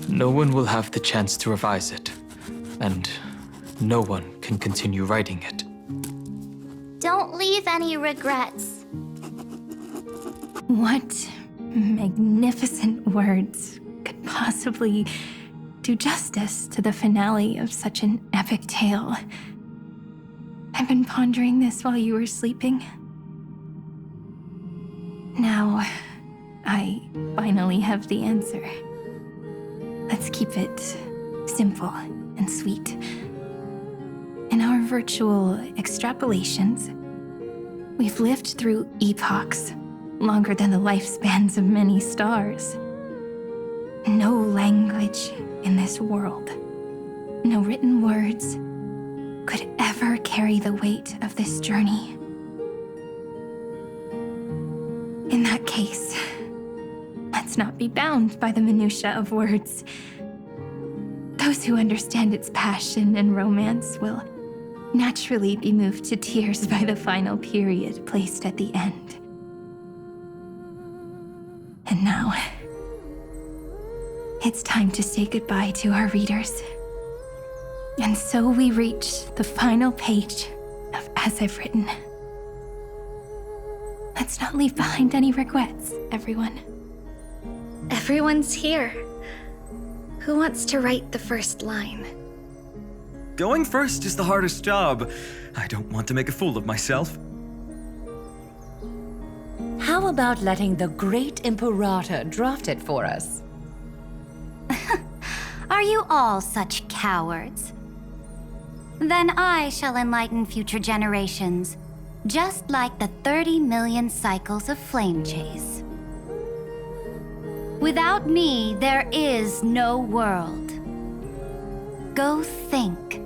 no one will have the chance to revise it, and no one can continue writing it. Don't leave any regrets. What magnificent words could possibly do justice to the finale of such an epic tale? I've been pondering this while you were sleeping. Now, I finally have the answer. Let's keep it simple and sweet. In our virtual extrapolations, we've lived through epochs longer than the lifespans of many stars. No language in this world, no written words, could ever carry the weight of this journey. In that case, let's not be bound by the minutiae of words. Those who understand its passion and romance will naturally be moved to tears by the final period placed at the end. And now, it's time to say goodbye to our readers. And so we reach the final page of As I've Written. Let's not leave behind any regrets, everyone. Everyone's here. Who wants to write the first line? Going first is the hardest job. I don't want to make a fool of myself. How about letting the great Imperator draft it for us? Are you all such cowards? Then I shall enlighten future generations, just like the 30 million cycles of flame chase. Without me, there is no world. Go think,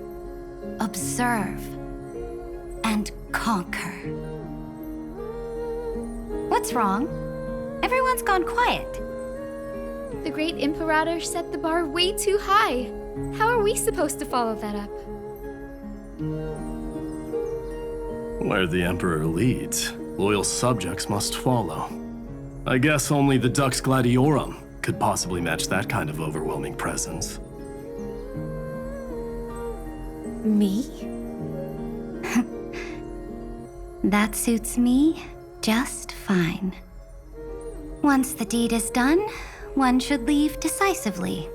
observe, and conquer. What's wrong? Everyone's gone quiet. The great Imperator set the bar way too high. How are we supposed to follow that up? Where the Emperor leads, loyal subjects must follow. I guess only the Dux Gladiorum could possibly match that kind of overwhelming presence. Me? That suits me just fine. Once the deed is done, one should leave decisively,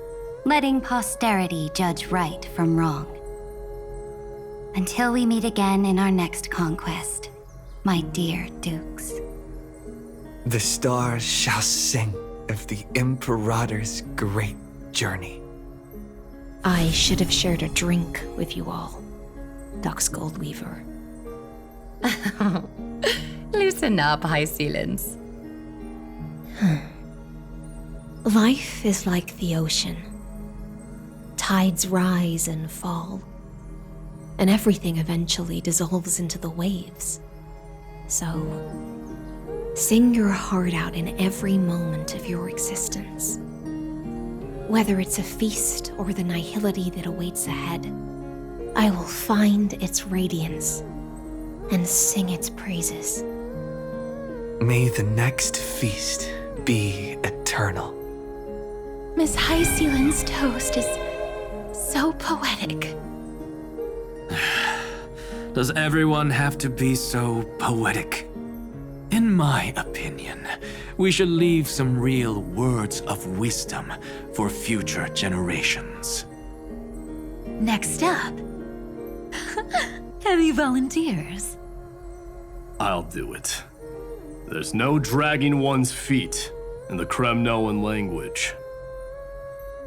letting posterity judge right from wrong. Until we meet again in our next conquest, my dear dukes. The stars shall sing of the Imperator's great journey. I should have shared a drink with you all, Dux Goldweaver. Loosen up, High Sealants. Life is like the ocean. Tides rise and fall, and everything eventually dissolves into the waves. So, sing your heart out in every moment of your existence. Whether it's a feast or the nihility that awaits ahead, I will find its radiance and sing its praises. May the next feast be eternal. Miss High Sealand's toast is so poetic. Does everyone have to be so poetic? In my opinion, we should leave some real words of wisdom for future generations. Next up. Any volunteers? I'll do it. There's no dragging one's feet in the Kremnoan language.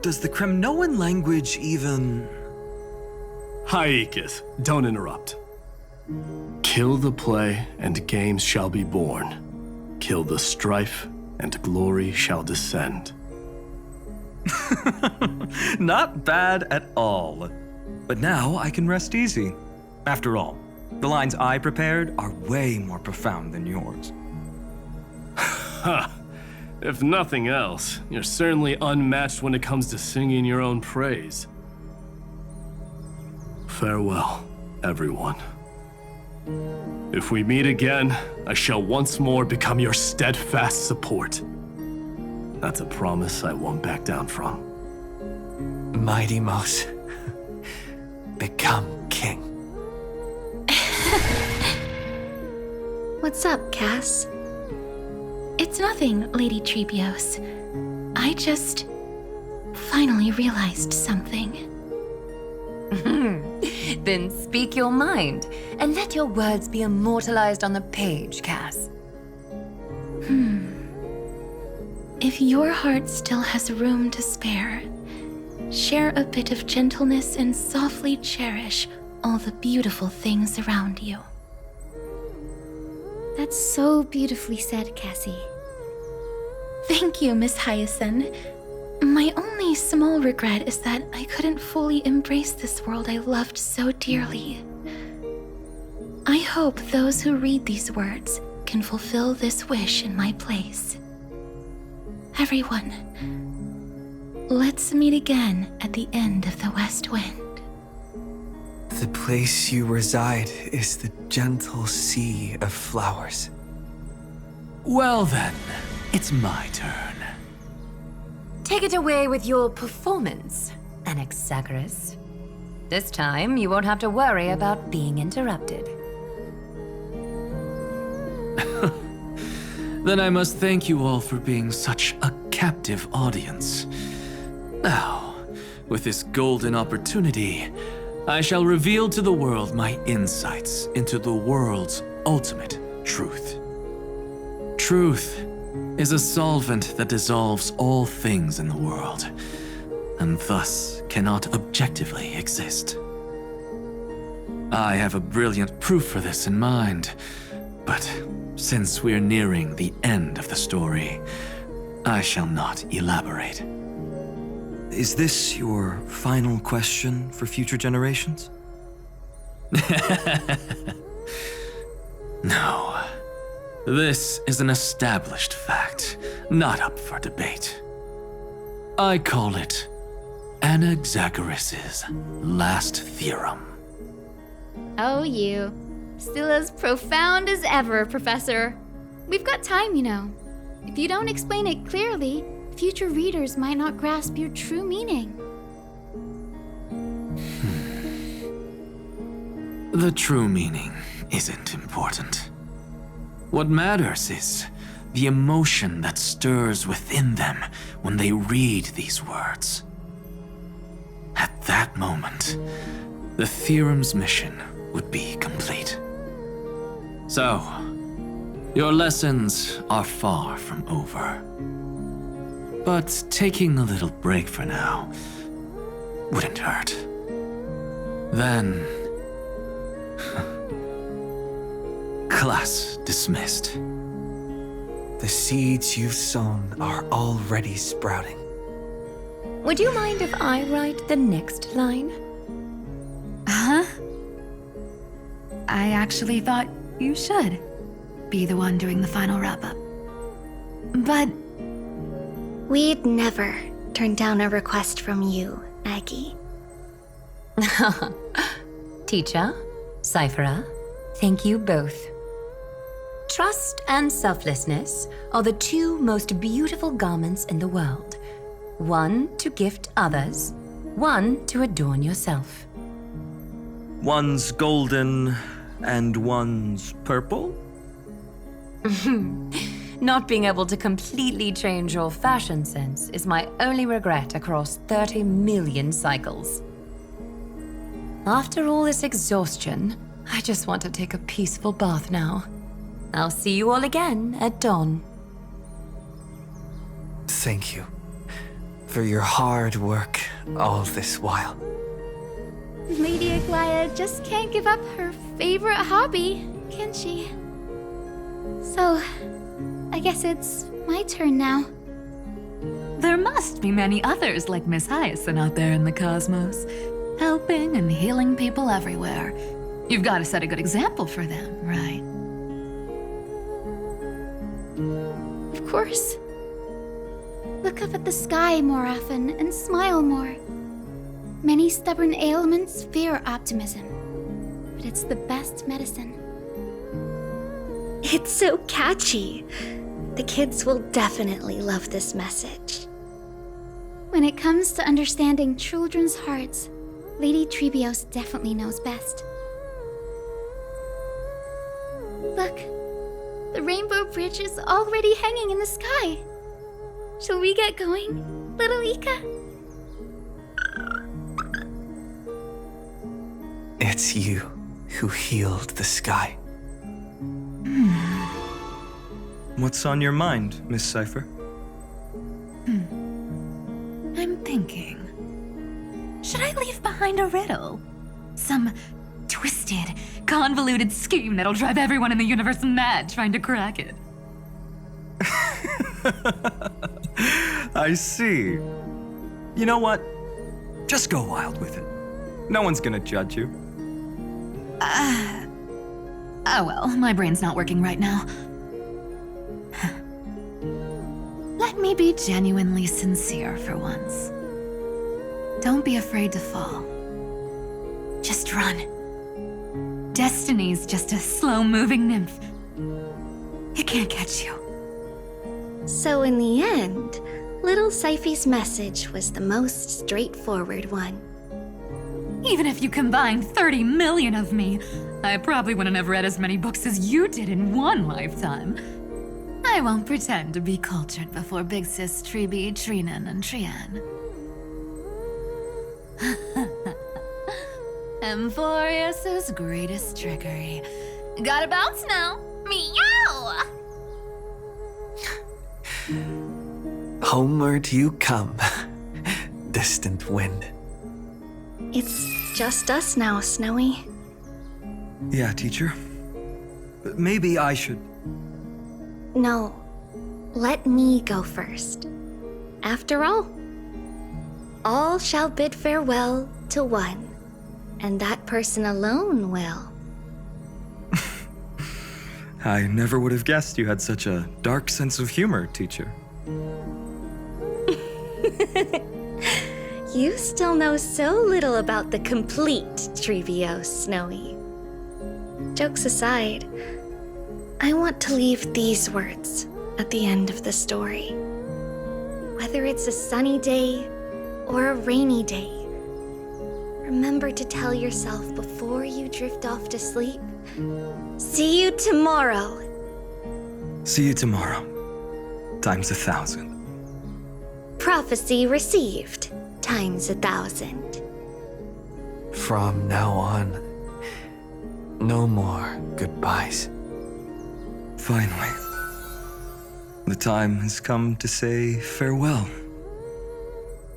Does the Kremnoan language even... Haikith, don't interrupt. Kill the play, and games shall be born. Kill the strife, and glory shall descend. Not bad at all. But now I can rest easy. After all, the lines I prepared are way more profound than yours. Ha! If nothing else, you're certainly unmatched when it comes to singing your own praise. Farewell, everyone. If we meet again, I shall once more become your steadfast support. That's a promise I won't back down from. Mighty Mouse. Become king. What's up, Cass? It's nothing, Lady Trebios. I just finally realized something. Then speak your mind, and let your words be immortalized on the page, Cass. If your heart still has room to spare, share a bit of gentleness and softly cherish all the beautiful things around you. That's so beautifully said, Cassie. Thank you, Miss Hyacinth. My only small regret is that I couldn't fully embrace this world I loved so dearly. I hope those who read these words can fulfill this wish in my place. Everyone, let's meet again at the end of the West Wind. The place you reside is the gentle sea of flowers. Well then, it's my turn. Take it away with your performance, Anaxagoras. This time, you won't have to worry about being interrupted. Then I must thank you all for being such a captive audience. Now, with this golden opportunity, I shall reveal to the world my insights into the world's ultimate truth. Truth is a solvent that dissolves all things in the world, and thus cannot objectively exist. I have a brilliant proof for this in mind, but since we're nearing the end of the story, I shall not elaborate. Is this your final question for future generations? No. This is an established fact, not up for debate. I call it Anaxagoras' last theorem. Oh, you. Still as profound as ever, Professor. We've got time, you know. If you don't explain it clearly, future readers might not grasp your true meaning. The true meaning isn't important. What matters is the emotion that stirs within them when they read these words. At that moment, the theorem's mission would be complete. So, your lessons are far from over. But taking a little break for now wouldn't hurt. Then, class dismissed. The seeds you've sown are already sprouting. Would you mind if I write the next line? Huh? I actually thought you should be the one doing the final wrap-up. But we'd never turn down a request from you, Aggie. Teacher, Cyphera, thank you both. Trust and selflessness are the two most beautiful garments in the world. One to gift others, one to adorn yourself. One's golden and one's purple? Not being able to completely change your fashion sense is my only regret across 30 million cycles. After all this exhaustion, I just want to take a peaceful bath now. I'll see you all again at dawn. Thank you for your hard work all this while. Lady Aglaya just can't give up her favorite hobby, can she? So, I guess it's my turn now. There must be many others like Miss Hyacinth out there in the cosmos, helping and healing people everywhere. You've got to set a good example for them, right? Of course. Look up at the sky more often and smile more. Many stubborn ailments fear optimism, but it's the best medicine. It's so catchy. The kids will definitely love this message. When it comes to understanding children's hearts, Lady Trebios definitely knows best. Look, the Rainbow Bridge is already hanging in the sky. Shall we get going, little Ika? It's you who healed the sky. What's on your mind, Miss Cypher? I'm thinking. Should I leave behind a riddle? Some twisted, convoluted scheme that'll drive everyone in the universe mad trying to crack it. I see. You know what? Just go wild with it. No one's gonna judge you. Oh well, my brain's not working right now. Let me be genuinely sincere for once. Don't be afraid to fall. Just run. Destiny's just a slow-moving nymph. It can't catch you. So in the end, little Syphy's message was the most straightforward one. Even if you combined 30 million of me, I probably wouldn't have read as many books as you did in one lifetime. I won't pretend to be cultured before Big Sis Treeby, Trinan, and Trian. Amphorius's greatest trickery. Gotta bounce now. Meow! Homeward you come, distant wind. It's just us now, Snowy. Yeah, teacher. But maybe I should. No, let me go first. After all shall bid farewell to one, and that person alone will. I never would have guessed you had such a dark sense of humor, teacher. You still know so little about the complete Trebios, Snowy. Jokes aside, I want to leave these words at the end of the story. Whether it's a sunny day or a rainy day, remember to tell yourself before you drift off to sleep, see you tomorrow. See you tomorrow. Times 1,000. Prophecy received, times 1,000. From now on, no more goodbyes. Finally. The time has come to say farewell.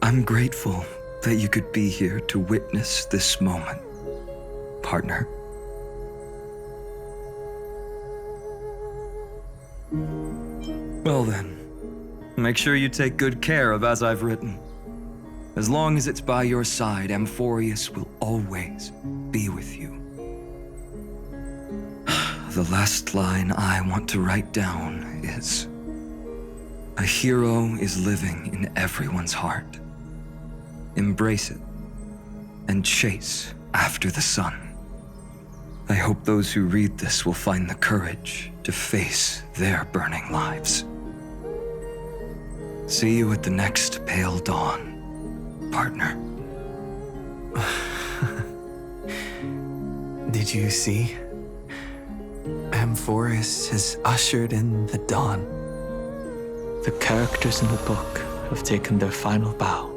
I'm grateful that you could be here to witness this moment, partner. Well then, make sure you take good care of as I've written. As long as it's by your side, Amphorius will always be with you. The last line I want to write down is, a hero is living in everyone's heart. Embrace it and chase after the sun. I hope those who read this will find the courage to face their burning lives. See you at the next pale dawn, partner. Did you see? Amphorius has ushered in the dawn. The characters in the book have taken their final bow.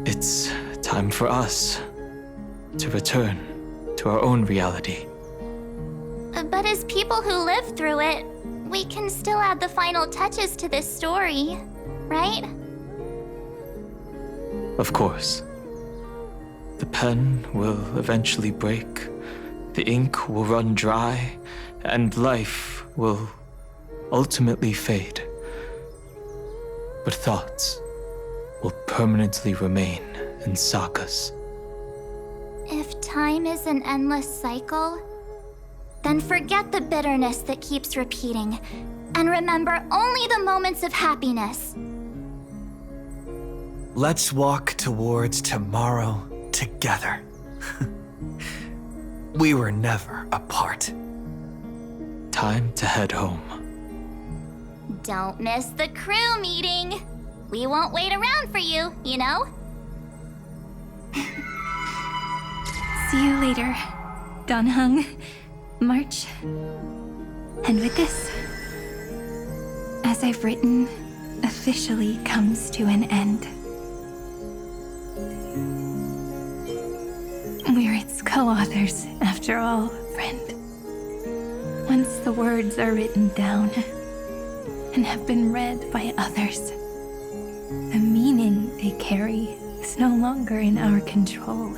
It's time for us to return to our own reality. But as people who lived through it, we can still add the final touches to this story, right? Of course. The pen will eventually break, the ink will run dry, and life will ultimately fade. But thoughts will permanently remain in sagas. If time is an endless cycle, then forget the bitterness that keeps repeating, and remember only the moments of happiness. Let's walk towards tomorrow together. We were never apart. Time to head home. Don't miss the crew meeting. We won't wait around for you, you know? See you later, Donhung, March. And with this, as I've written, officially comes to an end. We're its co-authors, after all, friend. Once the words are written down and have been read by others, the meaning they carry is no longer in our control,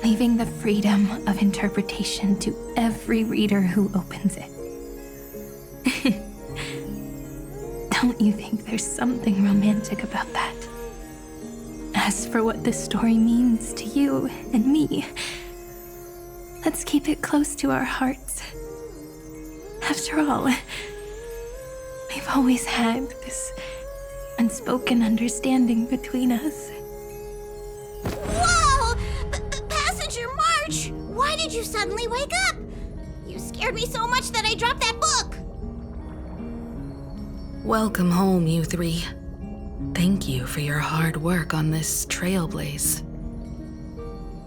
leaving the freedom of interpretation to every reader who opens it. Don't you think there's something romantic about that? As for what this story means to you and me, let's keep it close to our hearts. After all, we've always had this unspoken understanding between us. Whoa! Passenger March! Why did you suddenly wake up? You scared me so much that I dropped that book! Welcome home, you three. Thank you for your hard work on this trailblaze.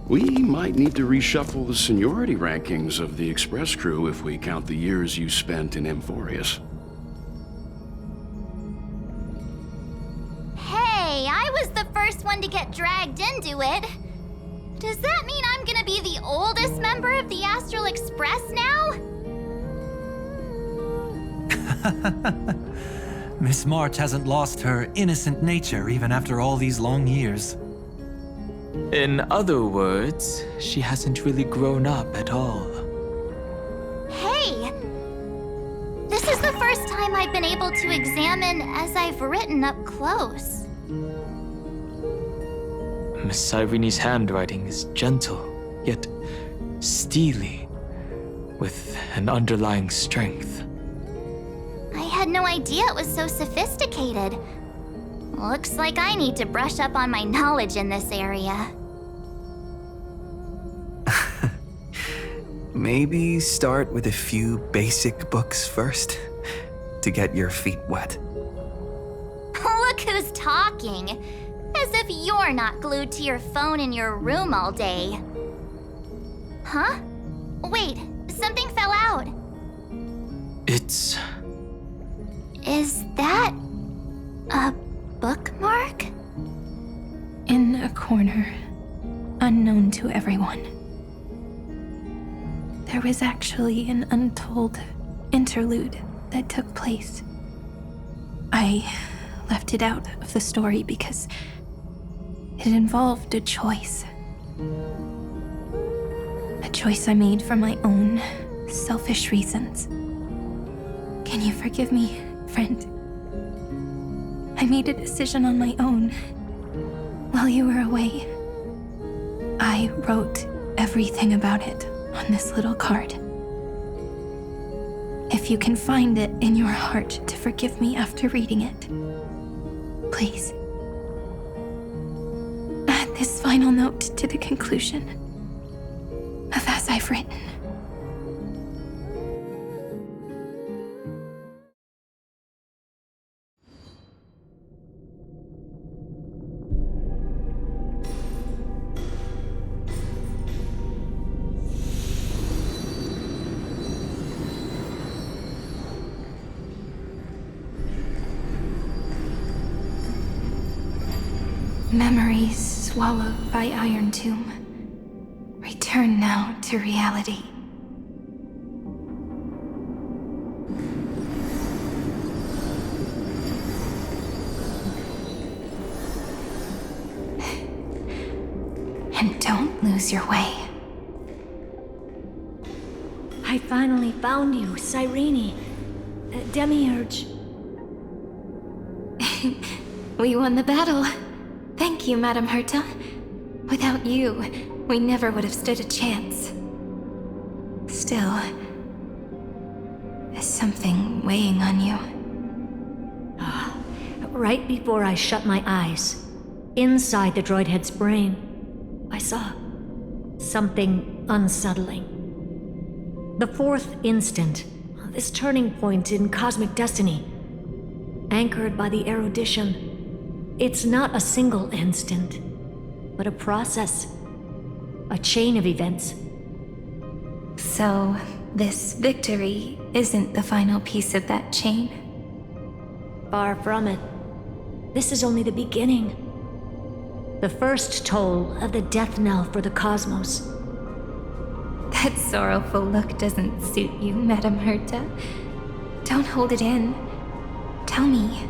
We might need to reshuffle the seniority rankings of the Express crew if we count the years you spent in Amphorius. Hey, I was the first one to get dragged into it. Does that mean I'm gonna be the oldest member of the Astral Express now? Miss March hasn't lost her innocent nature even after all these long years. In other words, she hasn't really grown up at all. Hey! This is the first time I've been able to examine as I've written up close. Miss Irene's handwriting is gentle, yet steely, with an underlying strength. I had no idea it was so sophisticated. Looks like I need to brush up on my knowledge in this area. Maybe start with a few basic books first, to get your feet wet. Look who's talking. As if you're not glued to your phone in your room all day. Huh? Wait, something fell out. It's... Is that a bookmark? In a corner, unknown to everyone, there was actually an untold interlude that took place. I left it out of the story because it involved a choice. A choice I made for my own selfish reasons. Can you forgive me, friend? I made a decision on my own while you were away. I wrote everything about it on this little card. If you can find it in your heart to forgive me after reading it, please. Add this final note to the conclusion of As I've Written. Memories swallowed by Iron Tomb return now to reality. And don't lose your way. I finally found you, Cyrene. Demiurge. We won the battle. Thank you, Madame Herta. Without you, we never would have stood a chance. Still, there's something weighing on you. Right before I shut my eyes, inside the droid head's brain, I saw something unsettling. The fourth instant, this turning point in cosmic destiny. anchored by the erudition. It's not a single instant, but a process, a chain of events. So, this victory isn't the final piece of that chain? Far from it. This is only the beginning. The first toll of the death knell for the cosmos. That sorrowful look doesn't suit you, Madame Herta. Don't hold it in. Tell me.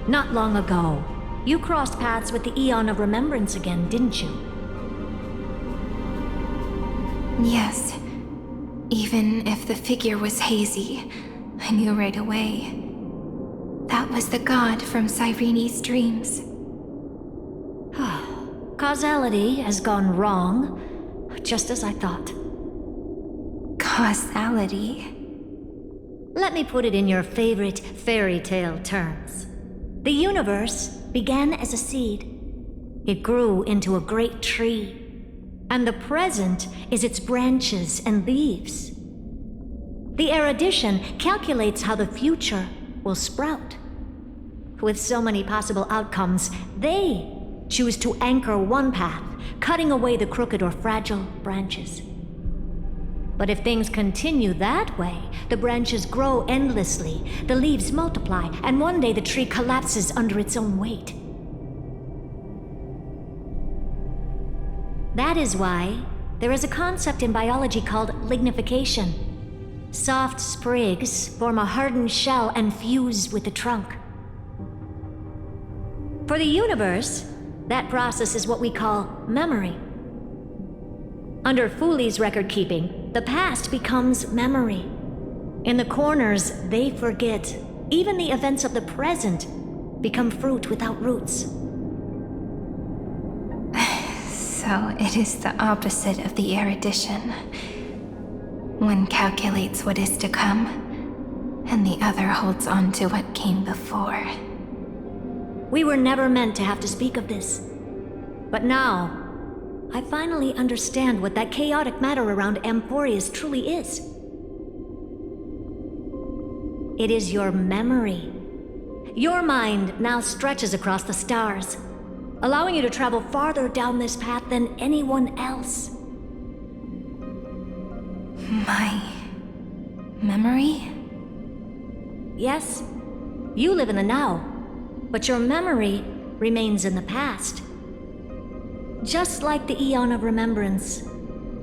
Not long ago, you crossed paths with the Eon of Remembrance again, didn't you? Yes. Even if the figure was hazy, I knew right away. That was the god from Cyrene's dreams. Causality has gone wrong, just as I thought. Causality? Let me put it in your favorite fairy tale terms. The universe began as a seed. It grew into a great tree. And the present is its branches and leaves. The erudition calculates how the future will sprout. With so many possible outcomes, they choose to anchor one path, cutting away the crooked or fragile branches. But if things continue that way, the branches grow endlessly, the leaves multiply, and one day the tree collapses under its own weight. That is why there is a concept in biology called lignification. Soft sprigs form a hardened shell and fuse with the trunk. For the universe, that process is what we call memory. Under Fooley's record-keeping, the past becomes memory. In the corners, they forget. Even the events of the present become fruit without roots. So it is the opposite of the erudition. One calculates what is to come, and the other holds on to what came before. We were never meant to have to speak of this. But now, I finally understand what that chaotic matter around Amphorius truly is. It is your memory. Your mind now stretches across the stars, allowing you to travel farther down this path than anyone else. My memory? Yes, you live in the now, but your memory remains in the past. Just like the Eon of Remembrance,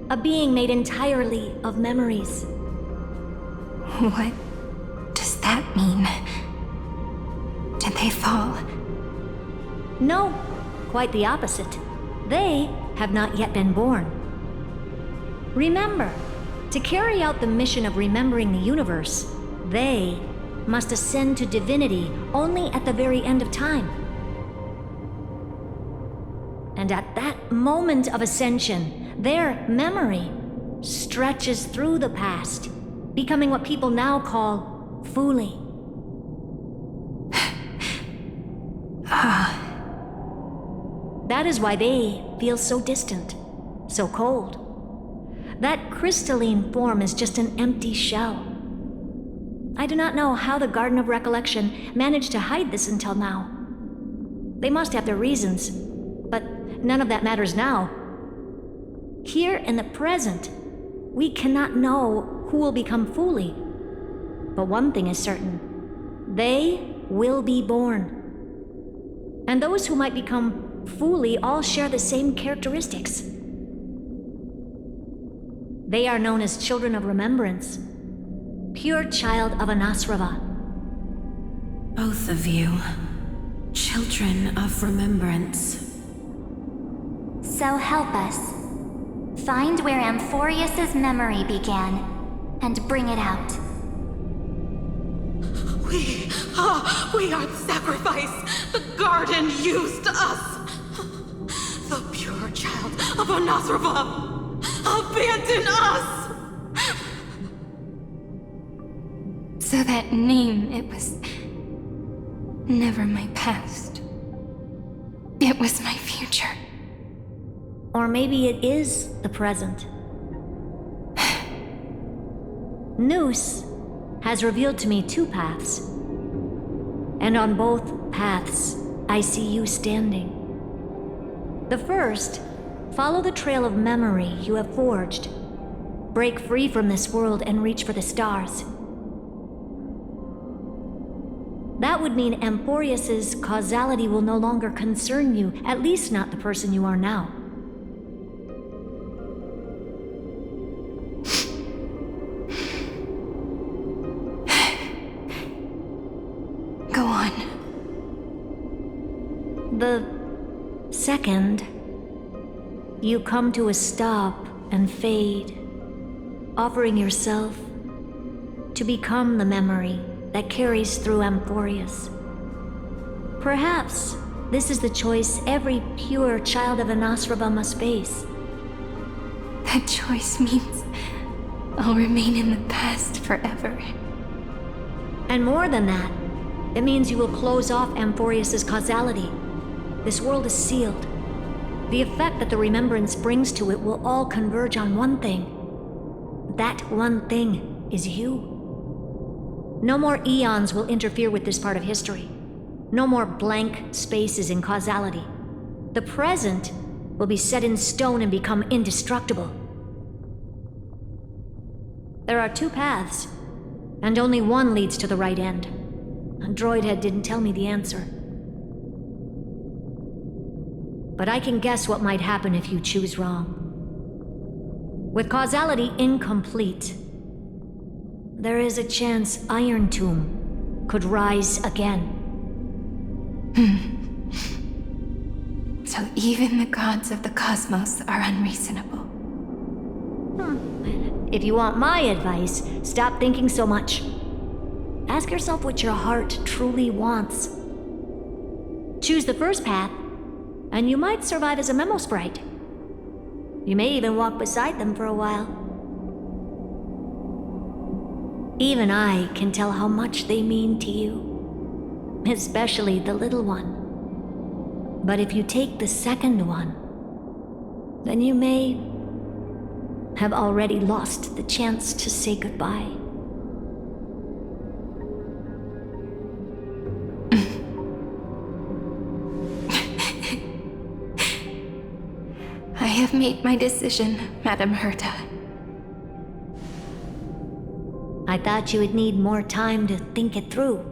a being made entirely of memories. What does that mean? Did they fall? No, quite the opposite. They have not yet been born. Remember, to carry out the mission of remembering the universe, they must ascend to divinity only at the very end of time. And at that moment of ascension, their memory stretches through the past, becoming what people now call Fooley. That is why they feel so distant, so cold. That crystalline form is just an empty shell. I do not know how the Garden of Recollection managed to hide this until now. They must have their reasons, but none of that matters now. Here in the present, we cannot know who will become Fooley. But one thing is certain. They will be born. And those who might become Fooley all share the same characteristics. They are known as children of remembrance. Pure child of Anasrava. Both of you. Children of remembrance. So help us. Find where Amphorius's memory began, and bring it out. We are the sacrifice the garden used us. The pure child of Anasrava. Abandon us! So that name, it was never my past. It was my future. Or maybe it is the present. Noose has revealed to me two paths. And on both paths, I see you standing. The first, follow the trail of memory you have forged. Break free from this world and reach for the stars. That would mean Amphorius's causality will no longer concern you, at least not the person you are now. Go on. The second, you come to a stop and fade, offering yourself to become the memory that carries through Amphorius. Perhaps this is the choice every pure child of Anasraba must face. That choice means I'll remain in the past forever. And more than that, it means you will close off Amphorius's causality. This world is sealed. The effect that the remembrance brings to it will all converge on one thing. That one thing is you. No more eons will interfere with this part of history. No more blank spaces in causality. The present will be set in stone and become indestructible. There are two paths, and only one leads to the right end. Droidhead didn't tell me the answer. But I can guess what might happen if you choose wrong. With causality incomplete, there is a chance Iron Tomb could rise again. So even the gods of the cosmos are unreasonable. If you want my advice, stop thinking so much. Ask yourself what your heart truly wants. Choose the first path, and you might survive as a memo sprite. You may even walk beside them for a while. Even I can tell how much they mean to you, especially the little one. But if you take the second one, then you may have already lost the chance to say goodbye. I have made my decision, Madam Herta. I thought you would need more time to think it through.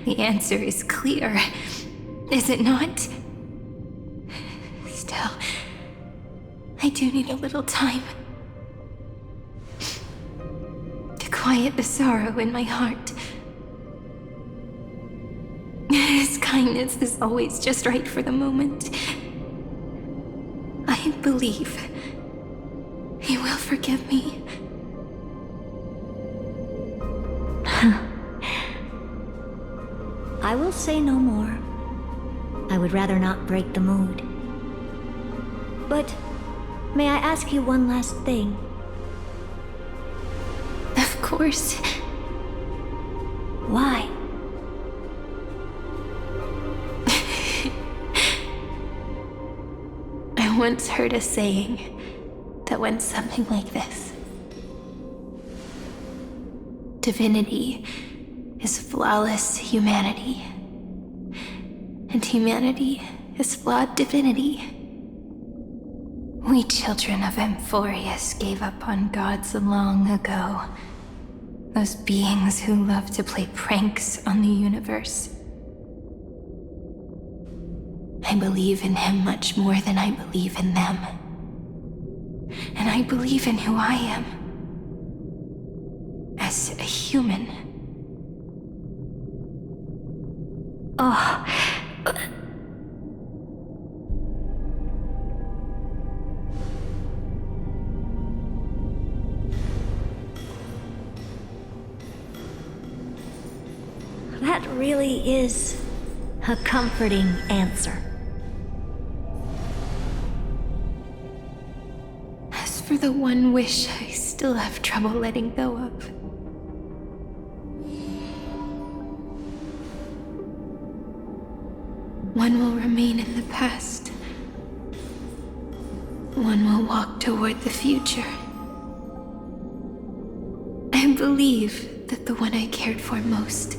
The answer is clear, is it not? Still, I do need a little time to quiet the sorrow in my heart. His kindness is always just right for the moment. I believe he will forgive me. I will say no more. I would rather not break the mood. But may I ask you one last thing? Of course. Why? I once heard a saying that went something like this. Divinity is flawless humanity, and humanity is flawed divinity. We children of Amphorius gave up on gods long ago. Those beings who love to play pranks on the universe. I believe in him much more than I believe in them. And I believe in who I am. As a human. Oh. That really is a comforting answer. As for the one wish I still have trouble letting go of. One will remain in the past. One will walk toward the future. believe that the one I cared for most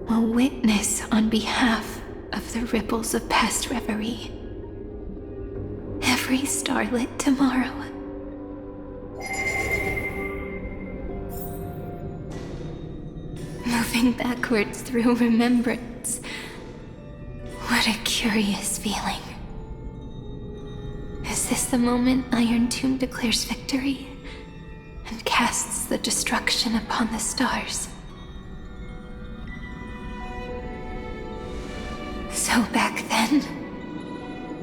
will witness on behalf of the ripples of past reverie every starlit tomorrow. Moving backwards through remembrance. What a curious feeling. Is this the moment Iron Tomb declares victory and casts the destruction upon the stars? So back then,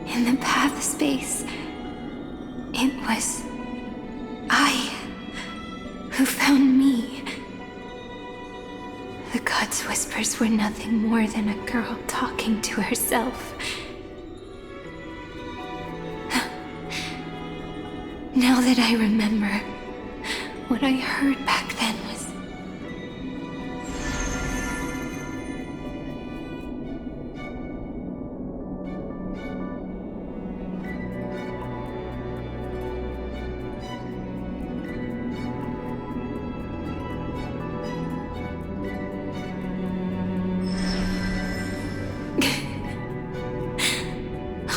in the path space, it was I who found me. The gods' whispers were nothing more than a girl talking to herself. Now that I remember, what I heard back then was...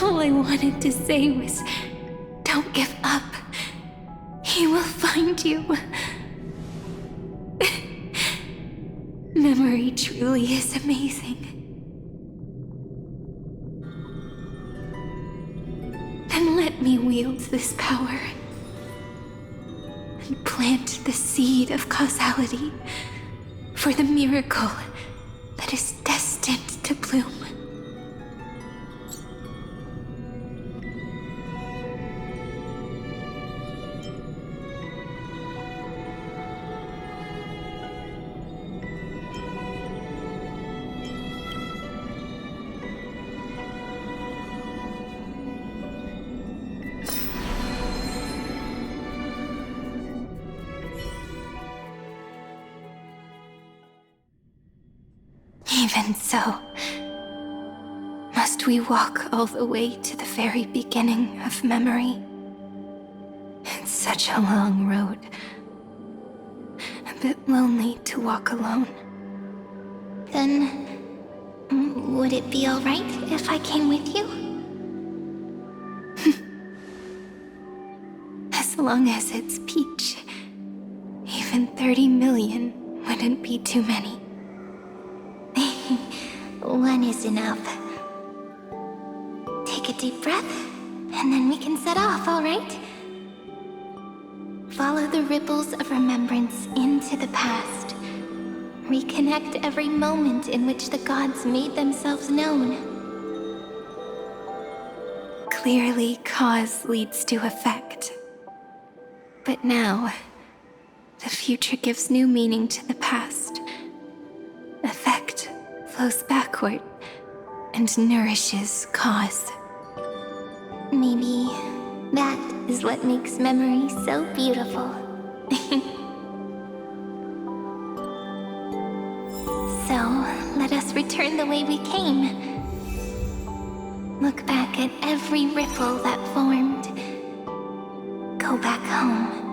All I wanted to say was, don't give up. He will find you. Memory truly is amazing. Then let me wield this power and plant the seed of causality for the miracle that is destined to bloom. Even so, must we walk all the way to the very beginning of memory? It's such a long road. A bit lonely to walk alone. Then, would it be alright if I came with you? As long as it's Peach, even 30 million wouldn't be too many. One is enough. Take a deep breath, and then we can set off, alright? Follow the ripples of remembrance into the past. Reconnect every moment in which the gods made themselves known. Clearly, cause leads to effect. But now, the future gives new meaning to the past. Effect flows backward and nourishes cause. Maybe that is what makes memory so beautiful. So, let us return the way we came. Look back at every ripple that formed. Go back home.